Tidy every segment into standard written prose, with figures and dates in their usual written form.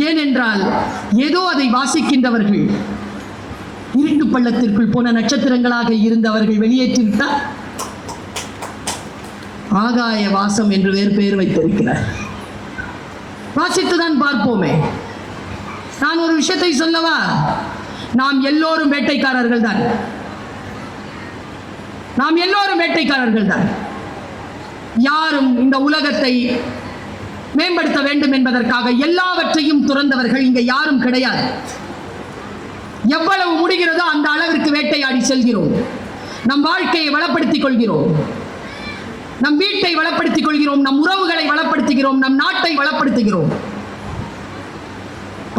ஏனென்றால் ஏதோ அதை வாசிக்கின்றவர்கள் இருட்டு பள்ளத்திற்குள் போன நட்சத்திரங்களாக இருந்தவர்கள் வெளியேற்றிவிட்டார். ஆகாய வாசம் என்று வேறு பெயர் வைத்திருக்கிறார். வாசித்துதான் பார்ப்போமே. நான் ஒரு விஷயத்தை சொல்லவா? நாம் எல்லோரும் வேட்டைக்காரர்கள் தான். நாம் எல்லோரும் வேட்டைக்காரர்கள் தான். யாரும் இந்த உலகத்தை மேம்படுத்த வேண்டும் என்பதற்காக எல்லாவற்றையும் துறந்தவர்கள் இங்க யாரும் கிடையாது. எவ்வளவு முடிகிறதோ அந்த அளவிற்கு வேட்டையாடி செல்கிறோம். நம் வாழ்க்கையை வளப்படுத்திக் கொள்கிறோம், நம் வீட்டை வளப்படுத்திக் கொள்கிறோம், நம் உறவுகளை வளப்படுத்துகிறோம், நம் நாட்டை வளப்படுத்துகிறோம்.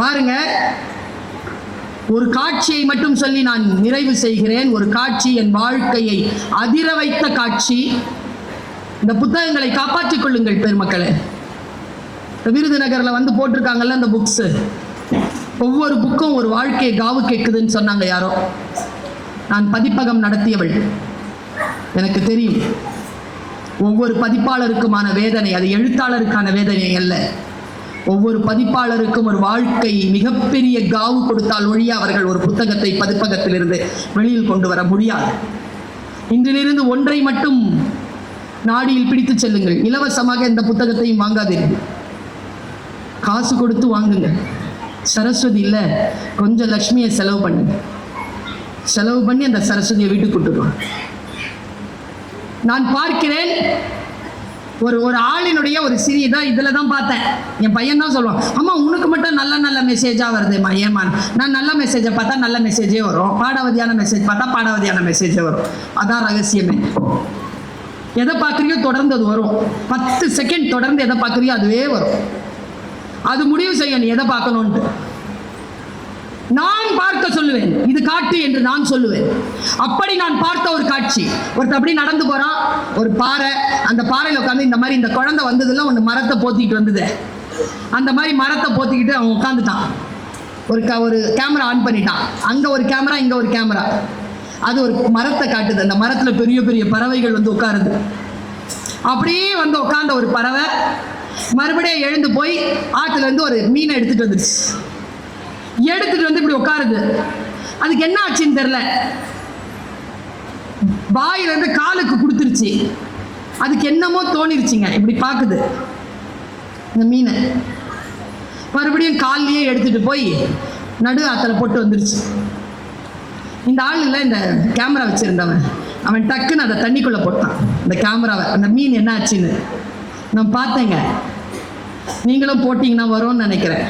பாருங்க, ஒரு காட்சியை மட்டும் சொல்லி நான் நிறைவு செய்கிறேன். ஒரு காட்சி என் வாழ்க்கையை அதிர வைத்த காட்சி. இந்த புத்தகங்களை காப்பாற்றிக் கொள்ளுங்கள் பெருமக்களே. விருதுநகர்ல வந்து போட்டிருக்காங்கல்ல அந்த புக்ஸ், ஒவ்வொரு புக்கும் ஒரு வாழ்க்கையை காவு கேட்குதுன்னு சொன்னாங்க யாரோ. நான் பதிப்பகம் நடத்தியவள், எனக்கு தெரியும். ஒவ்வொரு பதிப்பாளருக்குமான வேதனை அது எழுத்தாளருக்கான வேதனை அல்ல. ஒவ்வொரு பதிப்பாளருக்கும் ஒரு வாழ்க்கை மிகப்பெரிய காவு கொடுத்தால் ஒழிய அவர்கள் ஒரு புத்தகத்தை பதிப்பகத்திலிருந்து வெளியில் கொண்டு வர முடியாது. இன்றிலிருந்து ஒன்றை மட்டும் நாடியில் பிடித்து செல்லுங்கள். இலவசமாக இந்த புத்தகத்தையும் வாங்காதீர்கள், காசு கொடுத்து வாங்குங்க. சரஸ்வதி இல்லை, கொஞ்சம் லட்சுமியை செலவு பண்ணுங்க. செலவு பண்ணி அந்த சரஸ்வதியை வீட்டுக்கு கூட்டுருவாங்க. நான் பார்க்கிறேன், ஒரு ஆளினுடைய ஒரு சிறியதா இதில் தான் பார்த்தேன். என் பையன் தான் சொல்லுவான், அம்மா உனக்கு மட்டும் நல்ல நல்ல மெசேஜாக வருதுமா. ஏமா நான் நல்ல மெசேஜை பார்த்தா நல்ல மெசேஜே வரும், பாடாவதியான மெசேஜ் பார்த்தா பாடாவதியான மெசேஜே வரும். அதான் ரகசியமே. எதை பார்க்குறியோ தொடர்ந்து அது வரும். 10 செகண்ட் தொடர்ந்து எதை பார்க்குறியோ அதுவே வரும். அது முடிவு செய்ய நீ எதை பார்க்கணும்ட்டு. நான் பார்க்க சொல்லுவேன், இது காட்டு என்று நான் சொல்லுவேன். அப்படி நான் பார்த்த ஒரு காட்சி, ஒருத்தர் அப்படி நடந்து போறான், ஒரு பாறை, அந்த பாறையில் உட்காந்து இந்த மாதிரி இந்த குழந்தை வந்ததுல ஒன்று மரத்தை போத்திக்கிட்டு வந்தது. அந்த மாதிரி மரத்தை போத்திக்கிட்டு அவன் உட்காந்துட்டான். ஒரு கேமரா ஆன் பண்ணிட்டான். அங்க ஒரு கேமரா, இங்க ஒரு கேமரா. அது ஒரு மரத்தை காட்டுது. அந்த மரத்துல பெரிய பெரிய பறவைகள் வந்து உட்காருது. அப்படியே வந்து உட்கார்ந்த ஒரு பறவை மறுபடியும் எழுந்து போய் ஆற்றுல இருந்து ஒரு மீனை எடுத்துட்டு வந்துருச்சு. எடுத்துட்டு வந்து இப்படி உட்காருது. அதுக்கு என்ன ஆச்சுன்னு தெரியல, வாயில இருந்து காலுக்கு கொடுத்துருச்சு. அதுக்கு என்னமோ தோணிருச்சுங்க, இப்படி பாக்குது இந்த மீனை. மறுபடியும் காலையே எடுத்துட்டு போய் நடு ஆத்துல போட்டு வந்துருச்சு. இந்த ஆள் இல்லை, இந்த கேமரா வச்சிருந்தவன், அவன் டக்குன்னு அதை தண்ணிக்குள்ள போட்டான் இந்த கேமராவை. அந்த மீன் என்ன ஆச்சுன்னு நான் பார்த்தேங்க. நீங்களும் போட்டிங்கன்னா வரும்னு நினைக்கிறேன்.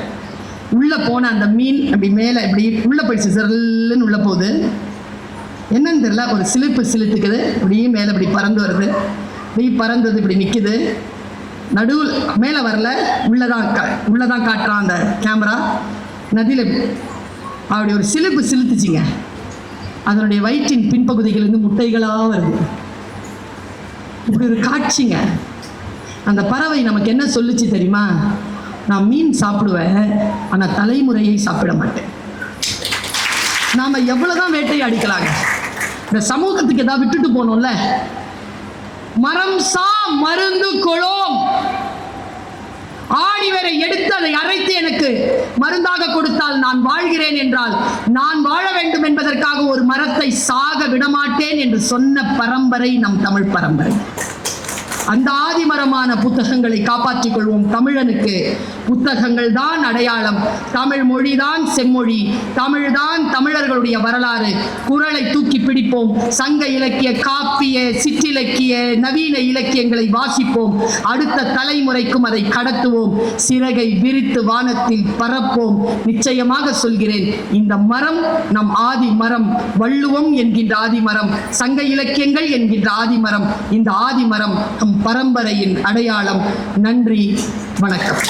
உள்ளே போன அந்த மீன் அப்படி மேலே இப்படி உள்ளே போயிடுச்சு. சிறல்லுன்னு உள்ளே போகுது. என்னன்னு தெரியல, ஒரு சிலுத்துக்குது. அப்படியே மேலே இப்படி பறந்து வருது. இப்படி பறந்தது இப்படி நிற்குது. நடுவில் மேலே வரல, உள்ளதான் காட்டுறான் அந்த கேமரா. நதியில் அப்படி ஒரு சிலுத்துச்சிங்க. அதனுடைய வயிற்றின் பின்பகுதிகளிலிருந்து முட்டைகளாக வருது. இப்படி ஒரு காட்சிங்க. அந்த பறவை நமக்கு என்ன சொல்லுச்சு தெரியுமா? நான் மீன் சாப்பிடுவேன், ஆனால் தலைமுறையை சாப்பிட மாட்டேன். நாம் எவ்வளோதான் வேட்டையை அடிக்கலாங்க, இந்த சமூகத்துக்கு ஏதாவது விட்டுட்டு போனோம்ல. மரம் சா மருந்து கொளோம், ஆணிவரை எடுத்து அதை அரைத்து எனக்கு மருந்தாக கொடுத்தால் நான் வாழ்கிறேன் என்றால், நான் வாழ வேண்டும் என்பதற்காக ஒரு மரத்தை சாக விடமாட்டேன் என்று சொன்ன பரம்பரை நம் தமிழ் பரம்பரை. அந்த ஆதிமரமான புத்தகங்களை காப்பாற்றிக் கொள்வோம். தமிழனுக்கு புத்தகங்கள் தான் அடையாளம், தமிழ் மொழிதான் செம்மொழி, தமிழ்தான் தமிழர்களுடைய வரலாறு. குரலை தூக்கி பிடிப்போம். சங்க இலக்கிய, காப்பிய, சிற்றிலக்கிய, நவீன இலக்கியங்களை வாசிப்போம். அடுத்த தலைமுறைக்கும் அதை கடத்துவோம். சிறகை விரித்து வானத்தில் பரப்போம். நிச்சயமாக சொல்கிறேன், இந்த மரம் நம் ஆதி மரம். வள்ளுவம் என்கின்ற ஆதிமரம், சங்க இலக்கியங்கள் என்கின்ற ஆதிமரம். இந்த ஆதிமரம் நம் பரம்பரையின் அடையாளம். நன்றி, வணக்கம்.